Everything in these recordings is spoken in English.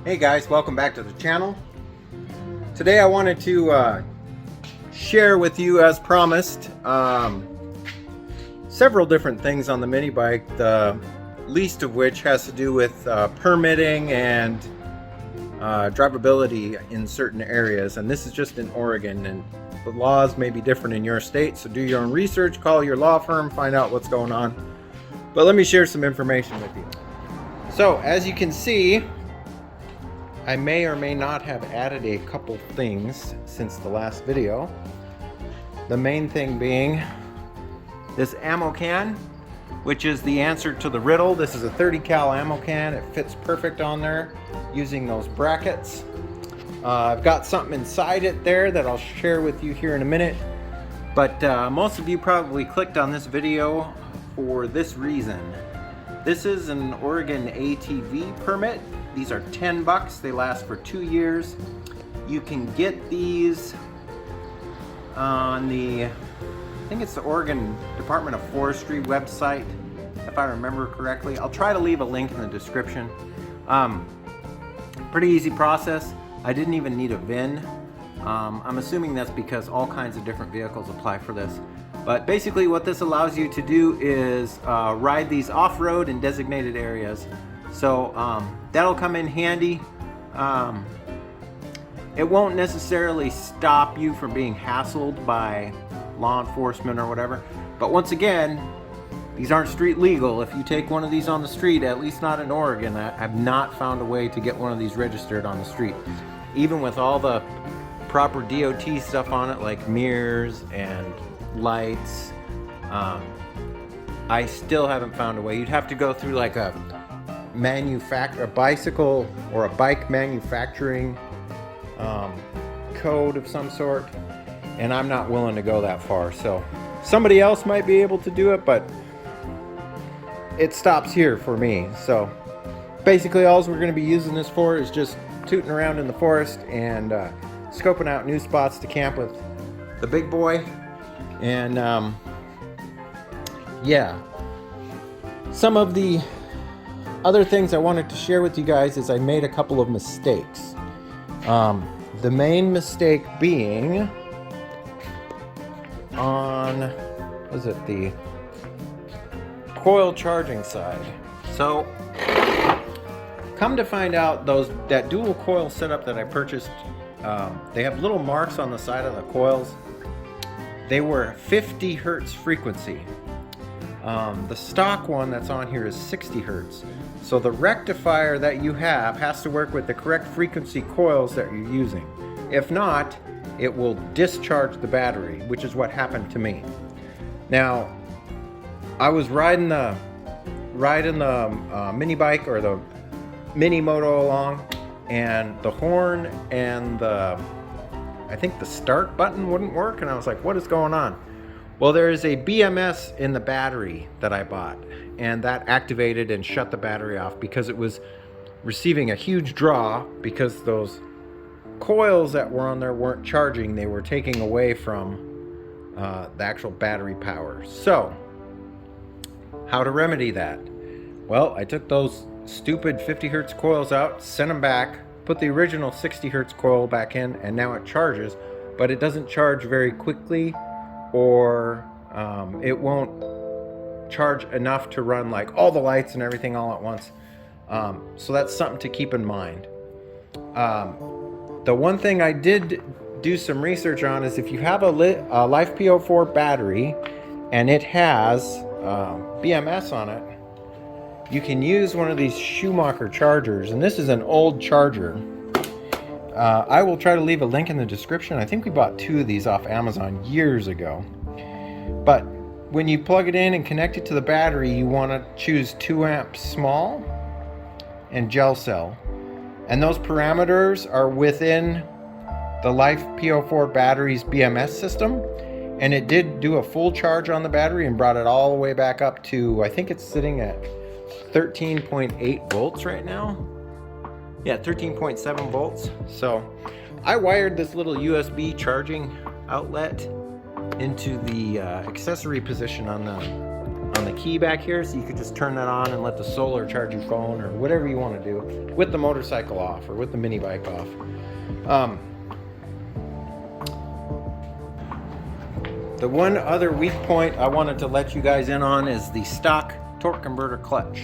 Hey guys, welcome back to the channel. Today I wanted to share with you, as promised, several different things on the mini bike, the least of which has to do with permitting and drivability in certain areas. And this is just in Oregon, and the laws may be different in your state, so do your own research, call your law firm, find out what's going on. But let me share some information with you. So as you can see, I may or may not have added a couple things since the last video. The main thing being this ammo can, which is the answer to the riddle. This is a 30 cal ammo can. It fits perfect on there using those brackets. I've got something inside it there that I'll share with you here in a minute. But most of you probably clicked on this video for this reason. This is an Oregon ATV permit. These are 10 bucks. They last for 2 years. You can get these on the, I think it's the Oregon Department of Forestry website, if I remember correctly. I'll try to leave a link in the description. Pretty easy process. I didn't even need a VIN. I'm assuming that's because all kinds of different vehicles apply for this. But basically what this allows you to do is ride these off-road in designated areas. So that'll come in handy. It won't necessarily stop you from being hassled by law enforcement or whatever. But once again, these aren't street legal. If you take one of these on the street, at least not in Oregon, I've not found a way to get one of these registered on the street. Even with all the proper DOT stuff on it, like mirrors and lights, I still haven't found a way. You'd have to go through like a bicycle or a bike manufacturing code of some sort, and I'm not willing to go that far. So somebody else might be able to do it, but it stops here for me. So basically all we're going to be using this for is just tooting around in the forest and scoping out new spots to camp with the big boy. And yeah, some of the other things I wanted to share with you guys is I made a couple of mistakes. The main mistake being on, was it the coil charging side? So come to find out, that dual coil setup that I purchased, they have little marks on the side of the coils. They were 50 hertz frequency. The stock one that's on here is 60 hertz. So the rectifier that you have has to work with the correct frequency coils that you're using. If not, it will discharge the battery, which is what happened to me. Now, I was riding the mini bike or the mini Moto along, and the horn and I think the start button wouldn't work, and I was like, what is going on? Well, there is a BMS in the battery that I bought, and that activated and shut the battery off because it was receiving a huge draw because those coils that were on there weren't charging. They were taking away from the actual battery power. So, how to remedy that? Well, I took those stupid 50 hertz coils out, sent them back, put the original 60 hertz coil back in, and now it charges, but it doesn't charge very quickly, or it won't charge enough to run like all the lights and everything all at once. So that's something to keep in mind. The one thing I did do some research on is if you have a Life P04 battery and it has BMS on it, you can use one of these Schumacher chargers, and this is an old charger. I will try to leave a link in the description. I think we bought 2 of these off Amazon years ago. But when you plug it in and connect it to the battery, you want to choose 2 amps small and gel cell. And those parameters are within the Life P04 battery's BMS system. And it did do a full charge on the battery and brought it all the way back up to, I think it's sitting at 13.8 volts right now. Yeah, 13.7 volts. So I wired this little USB charging outlet into the accessory position on the on the key back here, so you could just turn that on and let the solar charge your phone or whatever you want to do with the motorcycle off or with the mini bike off. The one other weak point I wanted to let you guys in on is the stock torque converter clutch.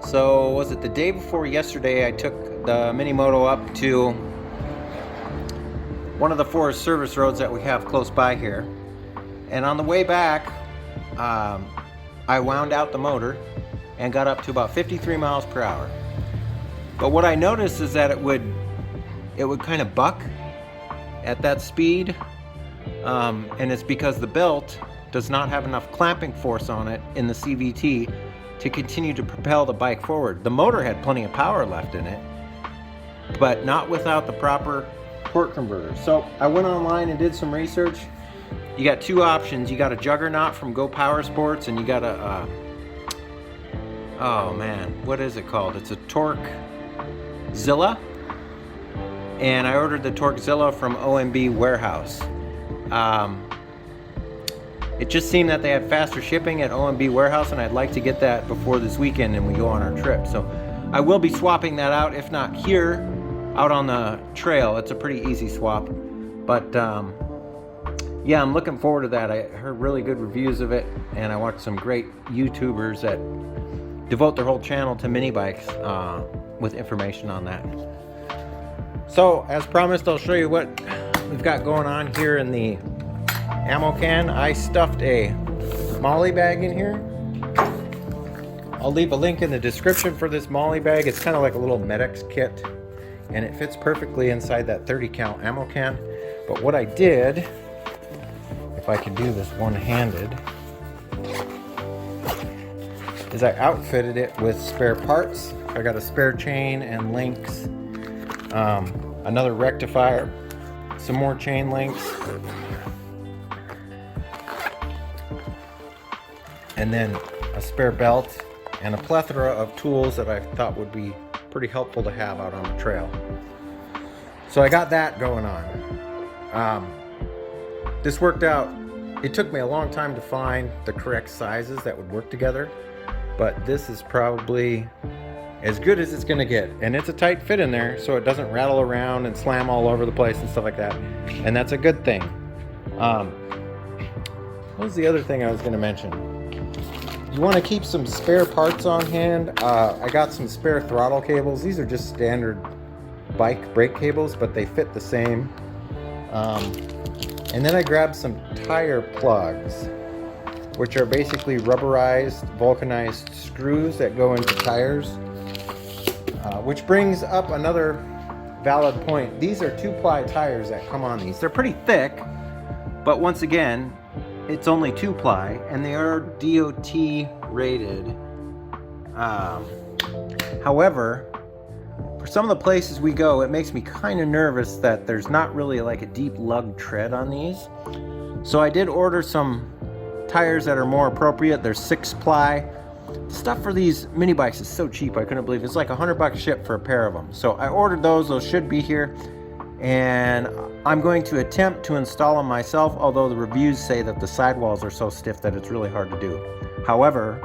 So was it the day before yesterday, I took the mini Moto up to one of the forest service roads that we have close by here, and on the way back I wound out the motor and got up to about 53 miles per hour. But what I noticed is that it would kind of buck at that speed, and it's because the belt does not have enough clamping force on it in the CVT to continue to propel the bike forward. The motor had plenty of power left in it, but not without the proper torque converter. So I went online and did some research. You got two options. You got a Juggernaut from Go Power Sports, and you got a oh man, what is it called? It's a Torquezilla, and I ordered the Torquezilla from OMB Warehouse. It just seemed that they had faster shipping at OMB Warehouse, and I'd like to get that before this weekend and we go on our trip. So I will be swapping that out, if not here, out on the trail. It's a pretty easy swap. But yeah, I'm looking forward to that. I heard really good reviews of it, and I watched some great YouTubers that devote their whole channel to mini bikes with information on that. So as promised, I'll show you what we've got going on here in the ammo can. I stuffed a molly bag in here. I'll leave a link in the description for this molly bag. It's kind of like a little medics kit, and it fits perfectly inside that 30 count ammo can. But what I did, if I can do this one-handed, is I outfitted it with spare parts. I got a spare chain and links, another rectifier, some more chain links, and then a spare belt and a plethora of tools that I thought would be pretty helpful to have out on the trail. So I got that going on. This worked out. It took me a long time to find the correct sizes that would work together, but this is probably as good as it's gonna get. And it's a tight fit in there, so it doesn't rattle around and slam all over the place and stuff like that. And that's a good thing. What was the other thing I was gonna mention? You want to keep some spare parts on hand. I got some spare throttle cables. These are just standard bike brake cables, but they fit the same. And then I grabbed some tire plugs, which are basically rubberized, vulcanized screws that go into tires. Which brings up another valid point. These are 2-ply tires that come on these. They're pretty thick, but once again, it's only 2-ply, and they are DOT rated. However, for some of the places we go, it makes me kind of nervous that there's not really like a deep lug tread on these. So I did order some tires that are more appropriate. They're 6-ply. Stuff for these mini bikes is so cheap, I couldn't believe it. It's like $100 ship for a pair of them. So I ordered those. Those should be here, and I'm going to attempt to install them myself, although the reviews say that the sidewalls are so stiff that it's really hard to do. However,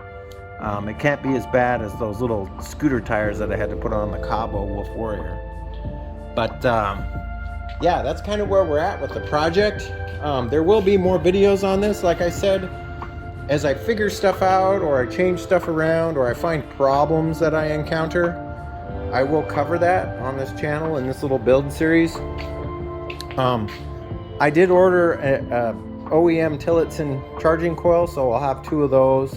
it can't be as bad as those little scooter tires that I had to put on the Cabo Wolf Warrior. But yeah, that's kind of where we're at with the project. There will be more videos on this, like I said. As I figure stuff out, or I change stuff around, or I find problems that I encounter, I will cover that on this channel in this little build series. I did order a OEM Tillotson charging coil, so I'll have 2 of those,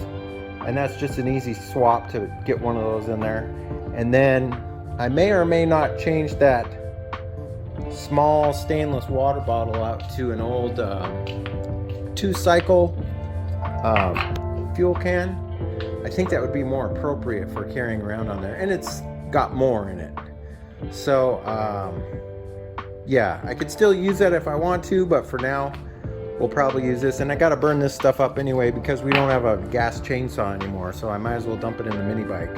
and that's just an easy swap to get one of those in there. And then I may or may not change that small stainless water bottle out to an old 2-cycle fuel can. I think that would be more appropriate for carrying around on there, and it's got more in it. So yeah, I could still use that if I want to, but for now we'll probably use this. And I got to burn this stuff up anyway because we don't have a gas chainsaw anymore, so I might as well dump it in the mini bike.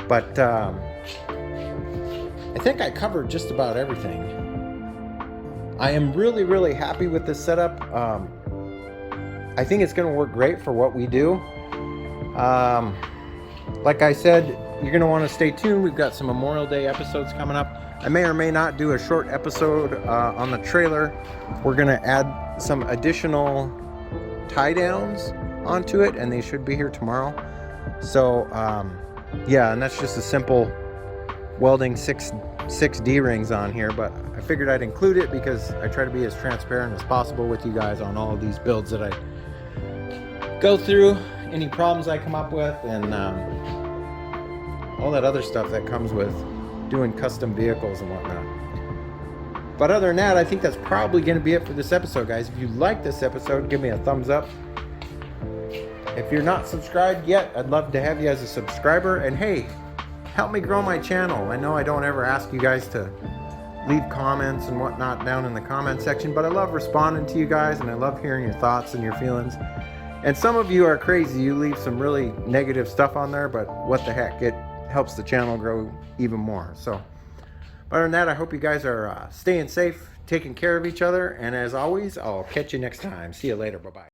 But I think I covered just about everything. I am really happy with this setup. I think it's going to work great for what we do. Like I said, you're going to want to stay tuned. We've got some Memorial Day episodes coming up. I may or may not do a short episode on the trailer. We're going to add some additional tie downs onto it, and they should be here tomorrow. So yeah, and that's just a simple welding six D-rings on here, but I figured I'd include it because I try to be as transparent as possible with you guys on all of these builds that I go through, any problems I come up with, and all that other stuff that comes with doing custom vehicles and whatnot. But other than that, I think that's probably going to be it for this episode, guys. If you like this episode, give me a thumbs up. If you're not subscribed yet, I'd love to have you as a subscriber. And hey, help me grow my channel. I know I don't ever ask you guys to leave comments and whatnot down in the comment section, but I love responding to you guys, and I love hearing your thoughts and your feelings. And some of you are crazy. You leave some really negative stuff on there, but what the heck, it helps the channel grow even more. So other than that, I hope you guys are staying safe, taking care of each other, and as always, I'll catch you next time. See you later. Bye-bye.